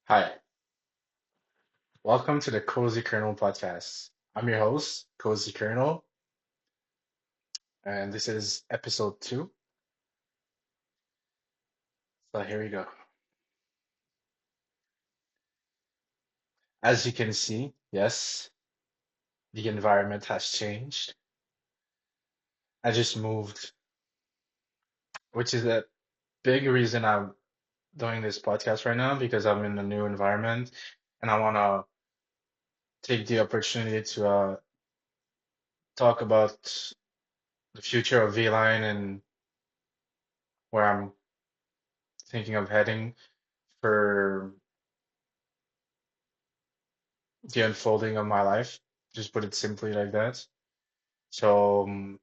Hi, welcome to the Cozy Kernel podcast. I'm your host, Cozy Kernel, and this is episode 2. So here we go. As you can see, yes, the environment has changed. I just moved, which is a big reason I'm doing this podcast right now because I'm in a new environment and I want to take the opportunity to talk about the future of V-Line and where I'm thinking of heading for the unfolding of my life. Just put it simply like that. So,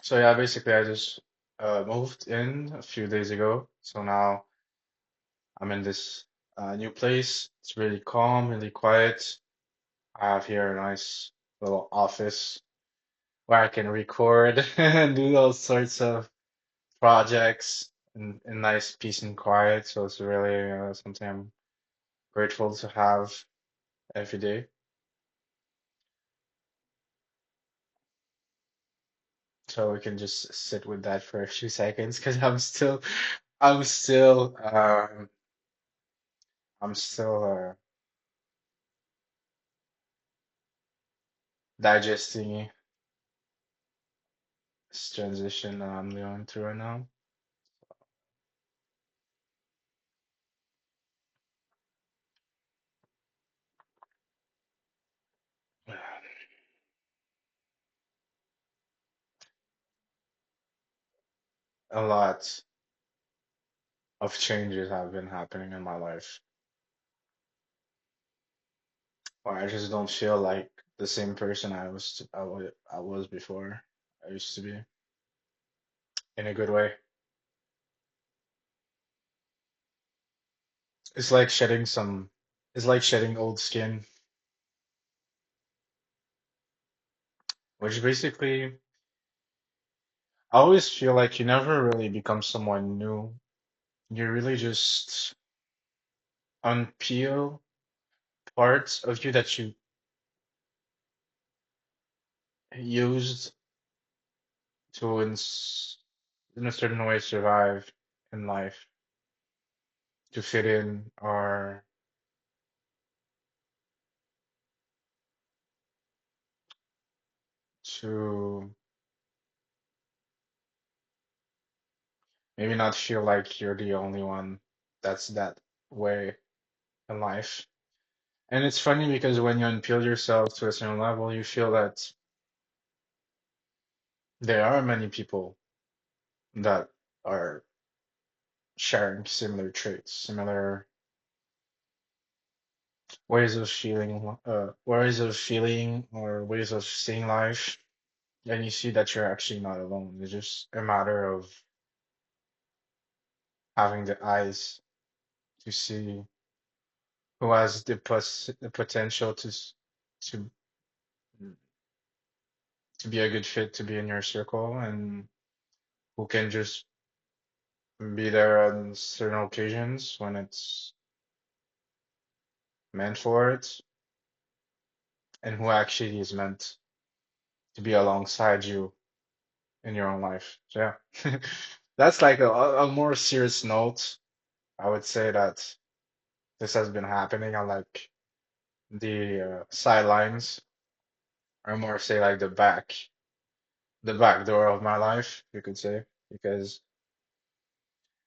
so yeah, basically, I just moved in a few days ago. So now I'm in this new place. It's really calm, really quiet. I have here a nice little office where I can record and do all sorts of projects in nice peace and quiet. So it's really something I'm grateful to have every day. So we can just sit with that for a few seconds because I'm still, I'm still digesting this transition that I'm going through right now. A lot of changes have been happening in my life, or I just don't feel like the same person I was before. I used to be in a good way. It's like shedding some, it's like shedding old skin, which basically I always feel like you never really become someone new. You really just unpeel parts of you that you used to in a certain way survive in life, to fit in, or to maybe not feel like you're the only one that's that way in life. And it's funny because when you unpeel yourself to a certain level, you feel that there are many people that are sharing similar traits, similar ways of feeling or ways of seeing life. And you see that you're actually not alone. It's just a matter of having the eyes to see who has the potential to to be a good fit to be in your circle and who can just be there on certain occasions when it's meant for it and who actually is meant to be alongside you in your own life. So yeah, that's like a more serious note. I would say that this has been happening on like the sidelines, or more say like the back door of my life, you could say, because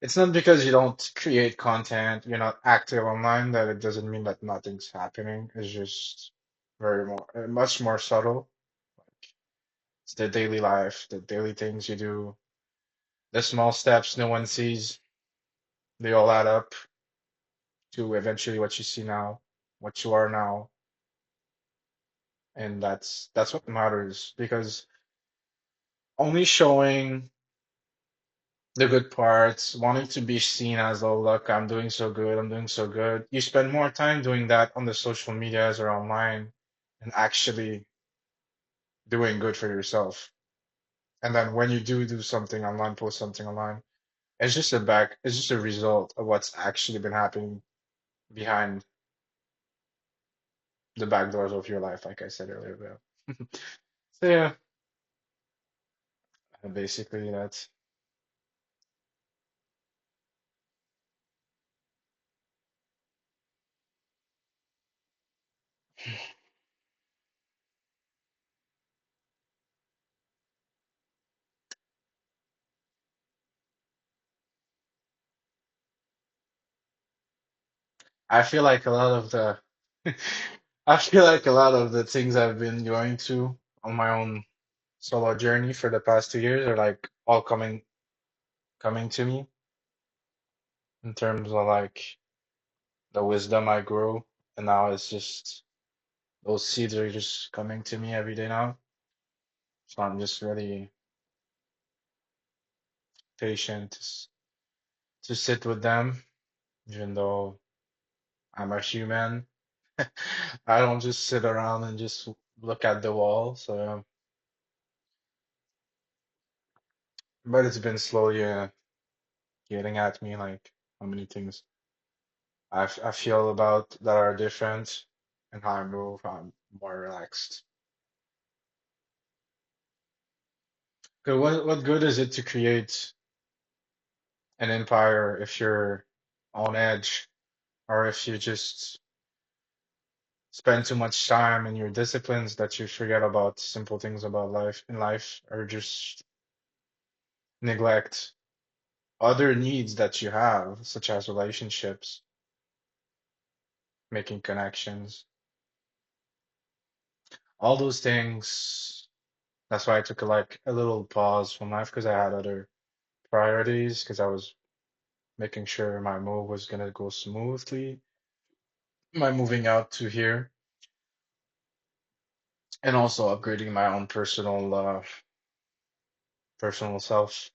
it's not because you don't create content, you're not active online, that it doesn't mean that nothing's happening. It's just much more subtle. It's the daily life, the daily things you do, the small steps no one sees. They all add up to eventually what you see now, what you are now, and that's what matters. Because only showing the good parts, wanting to be seen as, oh, look, I'm doing so good, I'm doing so good. You spend more time doing that on the social medias or online and actually doing good for yourself. And then when you do something online, post something online, it's just a result of what's actually been happening behind the back doors of your life, like I said earlier. So yeah, basically that's. I feel like a lot of the I feel like a lot of the things I've been going through on my own solo journey for the past 2 years are like all coming to me in terms of like the wisdom I grew, and now it's just those seeds are just coming to me every day now. So I'm just really patient to sit with them, even though I'm a human. I don't just sit around and just look at the wall. So, but it's been slowly getting at me, like how many things I feel about that are different, and how I move. I'm more relaxed. 'Cause what good is it to create an empire if you're on edge, or if you just spend too much time in your disciplines that you forget about simple things about life in life, or just neglect other needs that you have, such as relationships, making connections, all those things. That's why I took like a little pause from life because I had other priorities because I was making sure my move was gonna go smoothly, my moving out to here, and also upgrading my own personal self.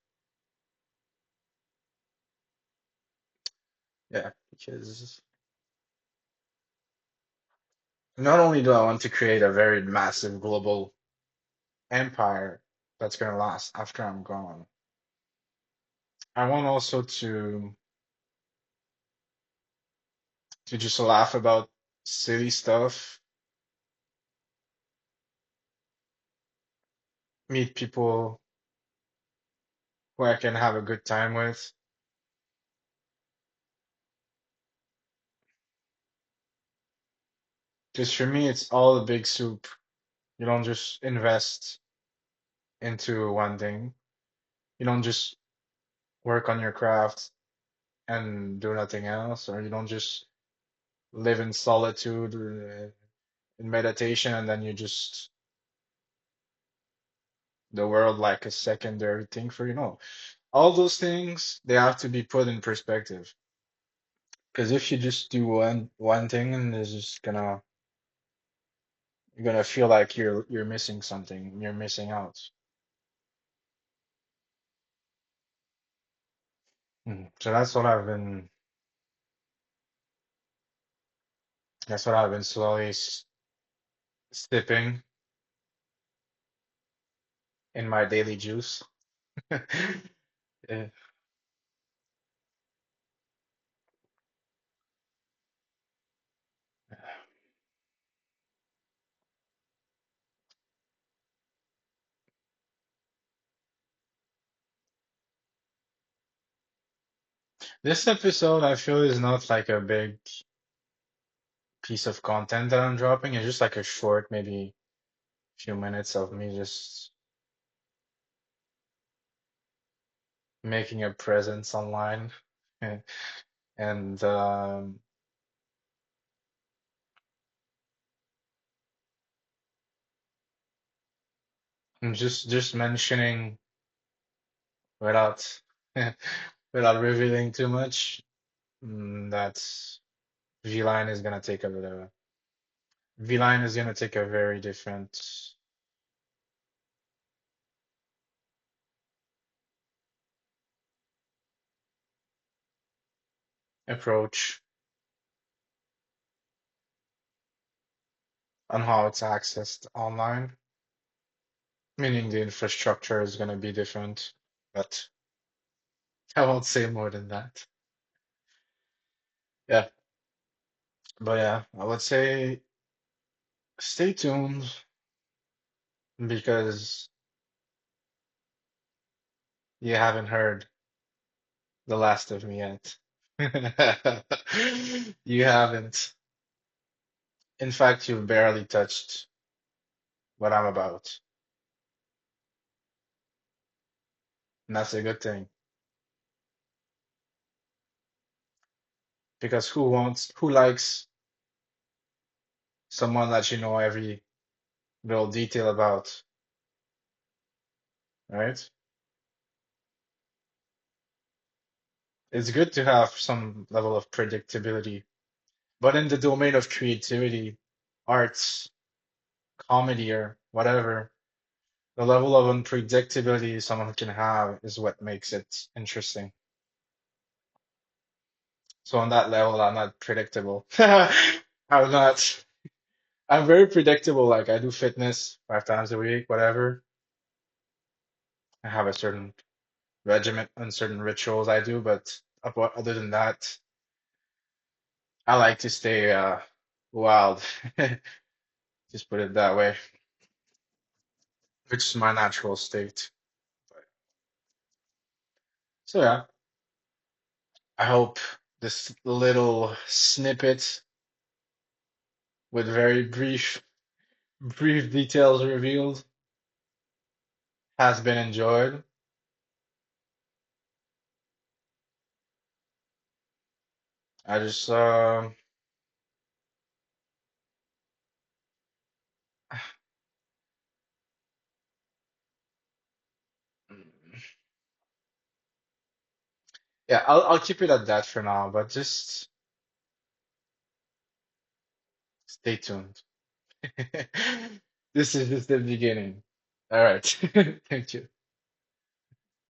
Yeah, because not only do I want to create a very massive global empire that's gonna last after I'm gone, I want also to just laugh about silly stuff, meet people who I can have a good time with. Because for me, it's all a big soup. You don't just invest into one thing. You don't just work on your craft and do nothing else, or you don't just live in solitude in meditation and then you just the world like a secondary thing for you. No, all those things they have to be put in perspective. Because if you just do one thing and it's just you're gonna feel like you're missing something, you're missing out. So that's what I've been slowly sipping in my daily juice. Yeah. This episode, I feel, is not like a big piece of content that I'm dropping. It's just like a short, maybe few minutes of me just making a presence online and, and and just mentioning without without revealing too much. That V-Line is gonna take a bit of V-Line is gonna take a very different approach on how it's accessed online, meaning the infrastructure is gonna be different. But I won't say more than that. Yeah. But yeah, I would say stay tuned because you haven't heard the last of me yet. You haven't. In fact, you've barely touched what I'm about. And that's a good thing. Because who likes someone that you know every little detail about, right? It's good to have some level of predictability. But in the domain of creativity, arts, comedy, or whatever, the level of unpredictability someone can have is what makes it interesting. So on that level, I'm not predictable. I'm not. I'm very predictable. Like I do fitness 5 times a week, whatever. I have a certain regiment and certain rituals I do, but other than that, I like to stay wild. Just put it that way, which is my natural state. So yeah, I hope this little snippet with very brief details revealed has been enjoyed. I just yeah, I'll keep it at that for now, but just stay tuned. This is just the beginning. All right. Thank you.